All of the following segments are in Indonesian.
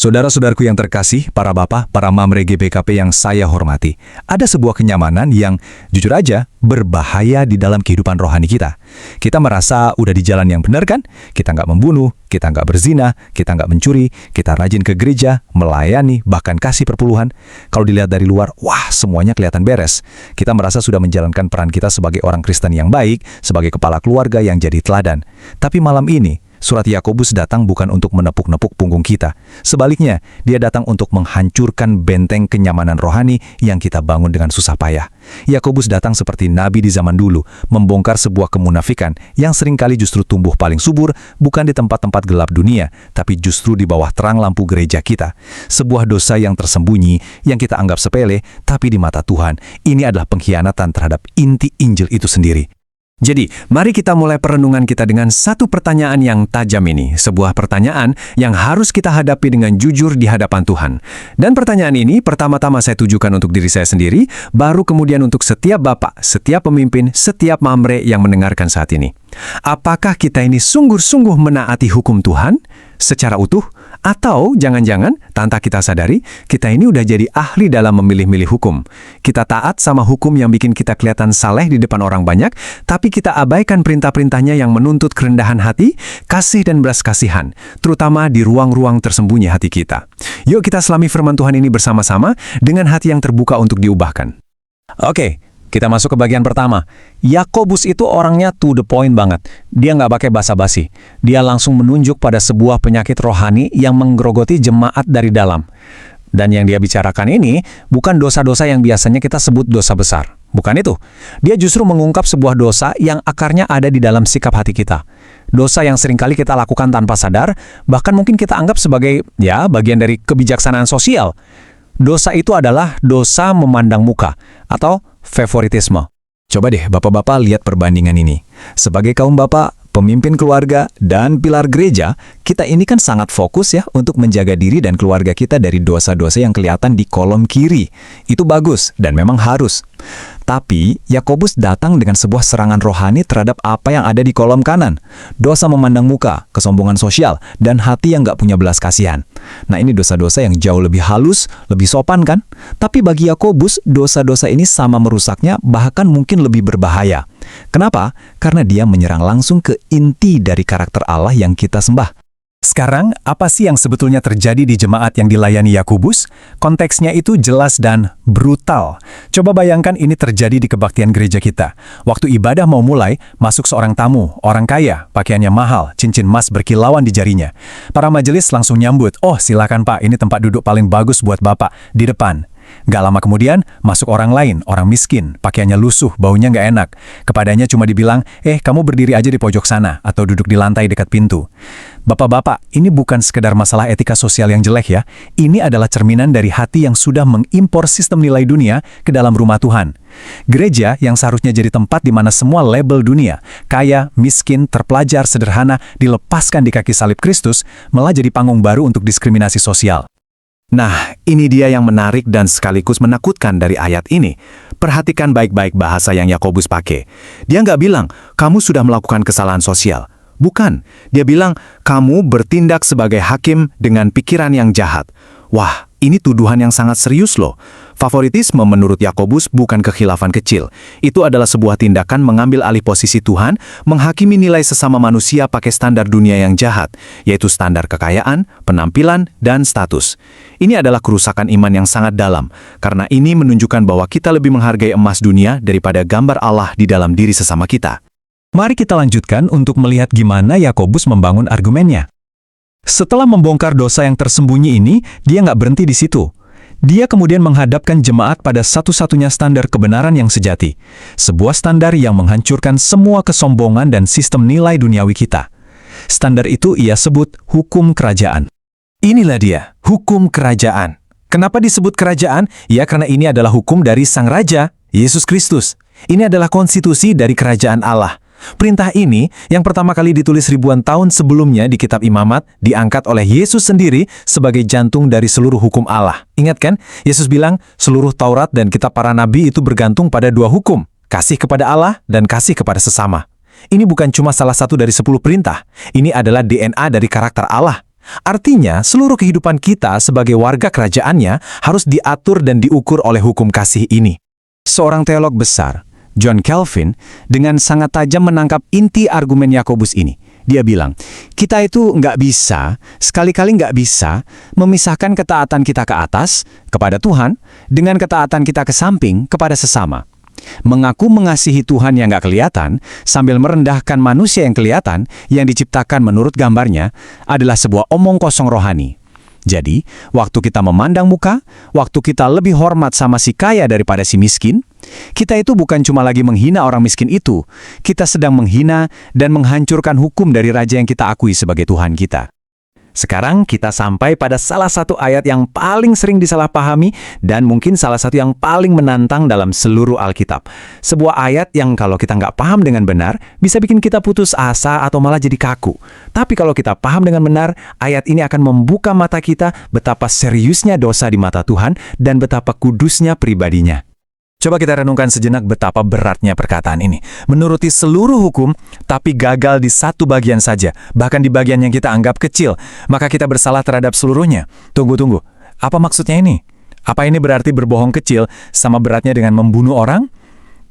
Saudara-saudaraku yang terkasih, para bapak, para mamre GBKP yang saya hormati, ada sebuah kenyamanan yang jujur aja berbahaya di dalam kehidupan rohani kita. Kita merasa udah di jalan yang benar kan? Kita nggak membunuh, kita nggak berzina, kita nggak mencuri, kita rajin ke gereja, melayani, bahkan kasih perpuluhan. Kalau dilihat dari luar, wah semuanya kelihatan beres. Kita merasa sudah menjalankan peran kita sebagai orang Kristen yang baik, sebagai kepala keluarga yang jadi teladan. Tapi malam ini, surat Yakobus datang bukan untuk menepuk-nepuk punggung kita. Sebaliknya, dia datang untuk menghancurkan benteng kenyamanan rohani yang kita bangun dengan susah payah. Yakobus datang seperti nabi di zaman dulu, membongkar sebuah kemunafikan yang seringkali justru tumbuh paling subur bukan di tempat-tempat gelap dunia, tapi justru di bawah terang lampu gereja kita. Sebuah dosa yang tersembunyi, yang kita anggap sepele, tapi di mata Tuhan, ini adalah pengkhianatan terhadap inti Injil itu sendiri. Jadi, mari kita mulai perenungan kita dengan satu pertanyaan yang tajam ini. Sebuah pertanyaan yang harus kita hadapi dengan jujur di hadapan Tuhan. Dan pertanyaan ini pertama-tama saya tujukan untuk diri saya sendiri, baru kemudian untuk setiap bapak, setiap pemimpin, setiap mamre yang mendengarkan saat ini. Apakah kita ini sungguh-sungguh menaati hukum Tuhan secara utuh? Atau jangan-jangan, tanpa kita sadari, kita ini udah jadi ahli dalam memilih-milih hukum. Kita taat sama hukum yang bikin kita kelihatan saleh di depan orang banyak, tapi kita abaikan perintah-perintahnya yang menuntut kerendahan hati, kasih dan belas kasihan, terutama di ruang-ruang tersembunyi hati kita. Yuk kita selami firman Tuhan ini bersama-sama dengan hati yang terbuka untuk diubahkan. Oke. Kita masuk ke bagian pertama. Yakobus itu orangnya to the point banget. Dia nggak pakai basa-basi. Dia langsung menunjuk pada sebuah penyakit rohani yang menggerogoti jemaat dari dalam. Dan yang dia bicarakan ini bukan dosa-dosa yang biasanya kita sebut dosa besar. Bukan itu. Dia justru mengungkap sebuah dosa yang akarnya ada di dalam sikap hati kita. Dosa yang seringkali kita lakukan tanpa sadar, bahkan mungkin kita anggap sebagai bagian dari kebijaksanaan sosial. Dosa itu adalah dosa memandang muka atau favoritisme. Coba deh bapak-bapak lihat perbandingan ini. Sebagai kaum bapak, pemimpin keluarga, dan pilar gereja, kita ini kan sangat fokus ya untuk menjaga diri dan keluarga kita dari dosa-dosa yang kelihatan di kolom kiri. Itu bagus dan memang harus. Tapi, Yakobus datang dengan sebuah serangan rohani terhadap apa yang ada di kolom kanan. Dosa memandang muka, kesombongan sosial, dan hati yang nggak punya belas kasihan. Nah ini dosa-dosa yang jauh lebih halus, lebih sopan kan? Tapi bagi Yakobus, dosa-dosa ini sama merusaknya, bahkan mungkin lebih berbahaya. Kenapa? Karena dia menyerang langsung ke inti dari karakter Allah yang kita sembah. Sekarang, apa sih yang sebetulnya terjadi di jemaat yang dilayani Yakobus? Konteksnya itu jelas dan brutal. Coba bayangkan ini terjadi di kebaktian gereja kita. Waktu ibadah mau mulai, masuk seorang tamu, orang kaya, pakaiannya mahal, cincin emas berkilauan di jarinya. Para majelis langsung nyambut, "Oh, silakan Pak, ini tempat duduk paling bagus buat Bapak, di depan." Gak lama kemudian, masuk orang lain, orang miskin, pakaiannya lusuh, baunya gak enak. Kepadanya cuma dibilang, kamu berdiri aja di pojok sana, atau duduk di lantai dekat pintu. Bapak-bapak, ini bukan sekedar masalah etika sosial yang jelek ya. Ini adalah cerminan dari hati yang sudah mengimpor sistem nilai dunia ke dalam rumah Tuhan. Gereja yang seharusnya jadi tempat di mana semua label dunia, kaya, miskin, terpelajar, sederhana, dilepaskan di kaki salib Kristus, malah jadi panggung baru untuk diskriminasi sosial. Nah, ini dia yang menarik dan sekaligus menakutkan dari ayat ini. Perhatikan baik-baik bahasa yang Yakobus pakai. Dia nggak bilang, kamu sudah melakukan kesalahan sosial. Bukan, dia bilang, kamu bertindak sebagai hakim dengan pikiran yang jahat. Wah, ini tuduhan yang sangat serius loh. Favoritisme menurut Yakobus bukan kekhilafan kecil. Itu adalah sebuah tindakan mengambil alih posisi Tuhan, menghakimi nilai sesama manusia pakai standar dunia yang jahat, yaitu standar kekayaan, penampilan, dan status. Ini adalah kerusakan iman yang sangat dalam, karena ini menunjukkan bahwa kita lebih menghargai emas dunia daripada gambar Allah di dalam diri sesama kita. Mari kita lanjutkan untuk melihat gimana Yakobus membangun argumennya. Setelah membongkar dosa yang tersembunyi ini, dia nggak berhenti di situ. Dia kemudian menghadapkan jemaat pada satu-satunya standar kebenaran yang sejati. Sebuah standar yang menghancurkan semua kesombongan dan sistem nilai duniawi kita. Standar itu ia sebut hukum kerajaan. Inilah dia, hukum kerajaan. Kenapa disebut kerajaan? Ya karena ini adalah hukum dari Sang Raja, Yesus Kristus. Ini adalah konstitusi dari kerajaan Allah. Perintah ini, yang pertama kali ditulis ribuan tahun sebelumnya di kitab Imamat, diangkat oleh Yesus sendiri sebagai jantung dari seluruh hukum Allah. Ingat kan? Yesus bilang, seluruh Taurat dan kitab para nabi itu bergantung pada dua hukum, kasih kepada Allah dan kasih kepada sesama. Ini bukan cuma salah satu dari 10 perintah, ini adalah DNA dari karakter Allah. Artinya, seluruh kehidupan kita sebagai warga kerajaannya harus diatur dan diukur oleh hukum kasih ini. Seorang teolog besar, John Calvin, dengan sangat tajam menangkap inti argumen Yakobus ini. Dia bilang, kita itu sekali-kali nggak bisa memisahkan ketaatan kita ke atas, kepada Tuhan, dengan ketaatan kita ke samping, kepada sesama. Mengaku mengasihi Tuhan yang nggak kelihatan, sambil merendahkan manusia yang kelihatan, yang diciptakan menurut gambarnya, adalah sebuah omong kosong rohani. Jadi, waktu kita memandang muka, waktu kita lebih hormat sama si kaya daripada si miskin, kita itu bukan cuma lagi menghina orang miskin itu, kita sedang menghina dan menghancurkan hukum dari raja yang kita akui sebagai Tuhan kita. Sekarang kita sampai pada salah satu ayat yang paling sering disalahpahami dan mungkin salah satu yang paling menantang dalam seluruh Alkitab. Sebuah ayat yang kalau kita nggak paham dengan benar, bisa bikin kita putus asa atau malah jadi kaku. Tapi kalau kita paham dengan benar, ayat ini akan membuka mata kita betapa seriusnya dosa di mata Tuhan dan betapa kudusnya pribadinya. Coba kita renungkan sejenak betapa beratnya perkataan ini. Menuruti seluruh hukum, tapi gagal di satu bagian saja, bahkan di bagian yang kita anggap kecil, maka kita bersalah terhadap seluruhnya. Tunggu. Apa maksudnya ini? Apa ini berarti berbohong kecil sama beratnya dengan membunuh orang?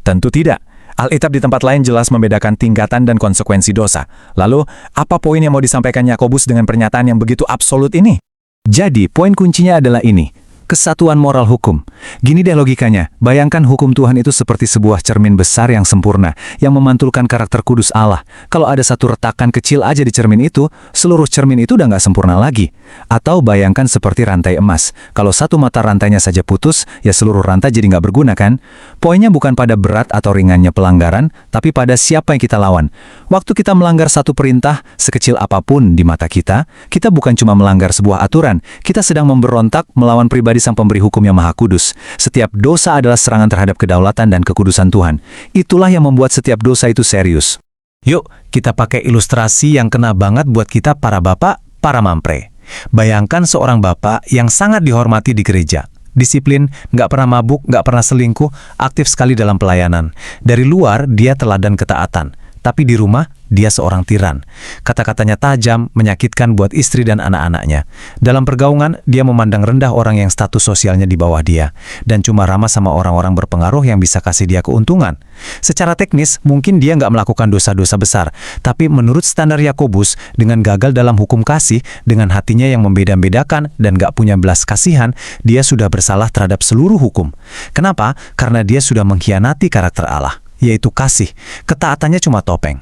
Tentu tidak. Alkitab di tempat lain jelas membedakan tingkatan dan konsekuensi dosa. Lalu, apa poin yang mau disampaikan Yakobus dengan pernyataan yang begitu absolut ini? Jadi, poin kuncinya adalah ini. Kesatuan moral hukum. Gini deh logikanya, bayangkan hukum Tuhan itu seperti sebuah cermin besar yang sempurna, yang memantulkan karakter kudus Allah. Kalau ada satu retakan kecil aja di cermin itu, seluruh cermin itu udah nggak sempurna lagi. Atau bayangkan seperti rantai emas. Kalau satu mata rantainya saja putus, ya seluruh rantai jadi nggak berguna kan? Poinnya bukan pada berat atau ringannya pelanggaran, tapi pada siapa yang kita lawan. Waktu kita melanggar satu perintah, sekecil apapun di mata kita bukan cuma melanggar sebuah aturan, kita sedang memberontak melawan pribadi Sang Pemberi Hukum yang Maha Kudus. Setiap dosa adalah serangan terhadap kedaulatan dan kekudusan Tuhan. Itulah yang membuat setiap dosa itu serius. Yuk, kita pakai ilustrasi yang kena banget buat kita para bapak, para mampre. Bayangkan seorang bapak yang sangat dihormati di gereja. Disiplin, nggak pernah mabuk, nggak pernah selingkuh, aktif sekali dalam pelayanan. Dari luar, dia teladan ketaatan. Tapi di rumah, dia seorang tiran. Kata-katanya tajam, menyakitkan buat istri dan anak-anaknya. Dalam pergaulan, dia memandang rendah orang yang status sosialnya di bawah dia. Dan cuma ramah sama orang-orang berpengaruh yang bisa kasih dia keuntungan. Secara teknis, mungkin dia nggak melakukan dosa-dosa besar. Tapi menurut standar Yakobus, dengan gagal dalam hukum kasih, dengan hatinya yang membeda-bedakan dan nggak punya belas kasihan, dia sudah bersalah terhadap seluruh hukum. Kenapa? Karena dia sudah mengkhianati karakter Allah, yaitu kasih. Ketaatannya cuma topeng.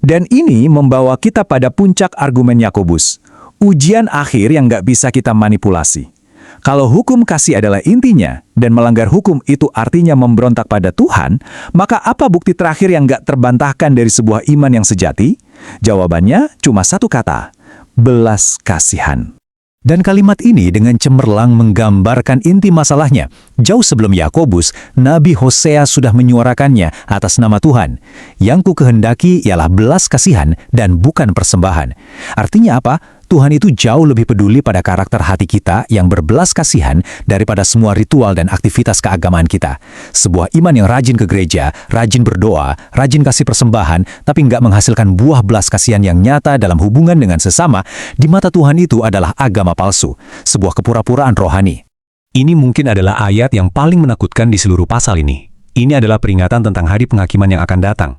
Dan ini membawa kita pada puncak argumen Yakobus. Ujian akhir yang nggak bisa kita manipulasi. Kalau hukum kasih adalah intinya, dan melanggar hukum itu artinya memberontak pada Tuhan, maka apa bukti terakhir yang nggak terbantahkan dari sebuah iman yang sejati? Jawabannya cuma satu kata, belas kasihan. Dan kalimat ini dengan cemerlang menggambarkan inti masalahnya. Jauh sebelum Yakobus, Nabi Hosea sudah menyuarakannya atas nama Tuhan. Yang ku kehendaki ialah belas kasihan dan bukan persembahan. Artinya apa? Tuhan itu jauh lebih peduli pada karakter hati kita yang berbelas kasihan daripada semua ritual dan aktivitas keagamaan kita. Sebuah iman yang rajin ke gereja, rajin berdoa, rajin kasih persembahan, tapi nggak menghasilkan buah belas kasihan yang nyata dalam hubungan dengan sesama, di mata Tuhan itu adalah agama palsu, sebuah kepura-puraan rohani. Ini mungkin adalah ayat yang paling menakutkan di seluruh pasal ini. Ini adalah peringatan tentang hari penghakiman yang akan datang.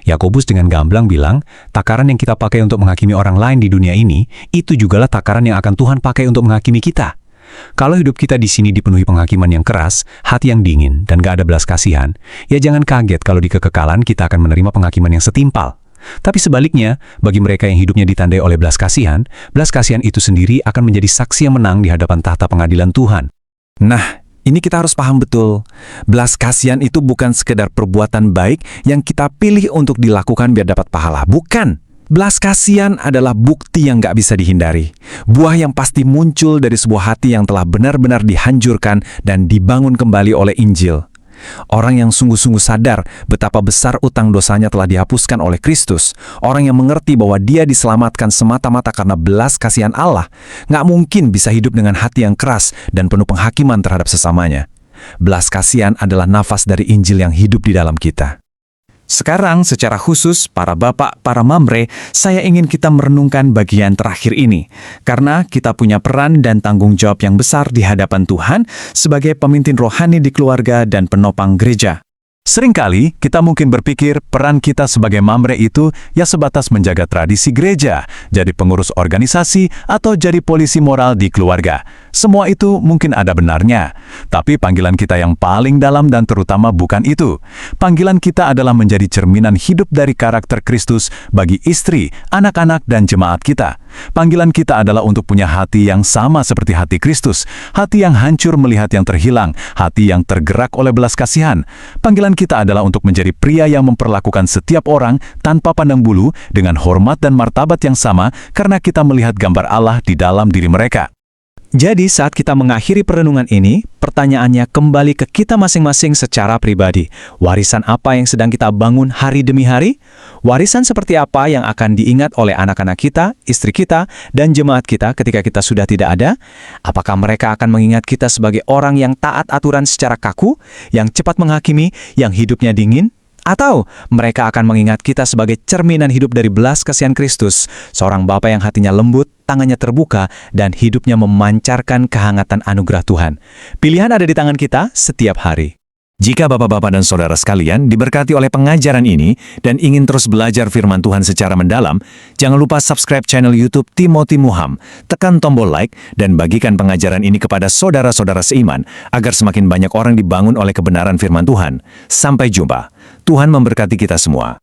Yakobus dengan gamblang bilang, takaran yang kita pakai untuk menghakimi orang lain di dunia ini, itu jugalah takaran yang akan Tuhan pakai untuk menghakimi kita. Kalau hidup kita di sini dipenuhi penghakiman yang keras, hati yang dingin, dan gak ada belas kasihan, ya jangan kaget kalau di kekekalan kita akan menerima penghakiman yang setimpal. Tapi sebaliknya, bagi mereka yang hidupnya ditandai oleh belas kasihan itu sendiri akan menjadi saksi yang menang di hadapan tahta pengadilan Tuhan. Nah, ini kita harus paham betul. Belas kasihan itu bukan sekedar perbuatan baik yang kita pilih untuk dilakukan biar dapat pahala. Bukan. Belas kasihan adalah bukti yang nggak bisa dihindari. Buah yang pasti muncul dari sebuah hati yang telah benar-benar dihancurkan dan dibangun kembali oleh Injil. Orang yang sungguh-sungguh sadar betapa besar utang dosanya telah dihapuskan oleh Kristus. Orang yang mengerti bahwa dia diselamatkan semata-mata karena belas kasihan Allah, nggak mungkin bisa hidup dengan hati yang keras dan penuh penghakiman terhadap sesamanya. Belas kasihan adalah nafas dari Injil yang hidup di dalam kita. Sekarang secara khusus, para bapak, para mamre, saya ingin kita merenungkan bagian terakhir ini. Karena kita punya peran dan tanggung jawab yang besar di hadapan Tuhan sebagai pemimpin rohani di keluarga dan penopang gereja. Seringkali kita mungkin berpikir peran kita sebagai mamre itu ya sebatas menjaga tradisi gereja, jadi pengurus organisasi, atau jadi polisi moral di keluarga. Semua itu mungkin ada benarnya. Tapi panggilan kita yang paling dalam dan terutama bukan itu. Panggilan kita adalah menjadi cerminan hidup dari karakter Kristus bagi istri, anak-anak, dan jemaat kita. Panggilan kita adalah untuk punya hati yang sama seperti hati Kristus, hati yang hancur melihat yang terhilang, hati yang tergerak oleh belas kasihan. Panggilan kita adalah untuk menjadi pria yang memperlakukan setiap orang tanpa pandang bulu dengan hormat dan martabat yang sama karena kita melihat gambar Allah di dalam diri mereka. Jadi saat kita mengakhiri perenungan ini, pertanyaannya kembali ke kita masing-masing secara pribadi. Warisan apa yang sedang kita bangun hari demi hari? Warisan seperti apa yang akan diingat oleh anak-anak kita, istri kita, dan jemaat kita ketika kita sudah tidak ada? Apakah mereka akan mengingat kita sebagai orang yang taat aturan secara kaku, yang cepat menghakimi, yang hidupnya dingin? Atau mereka akan mengingat kita sebagai cerminan hidup dari belas kasihan Kristus, seorang Bapa yang hatinya lembut, tangannya terbuka, dan hidupnya memancarkan kehangatan anugerah Tuhan. Pilihan ada di tangan kita setiap hari. Jika bapak-bapak dan saudara sekalian diberkati oleh pengajaran ini dan ingin terus belajar firman Tuhan secara mendalam, jangan lupa subscribe channel YouTube Timothy Muham, tekan tombol like, dan bagikan pengajaran ini kepada saudara-saudara seiman, agar semakin banyak orang dibangun oleh kebenaran firman Tuhan. Sampai jumpa. Tuhan memberkati kita semua.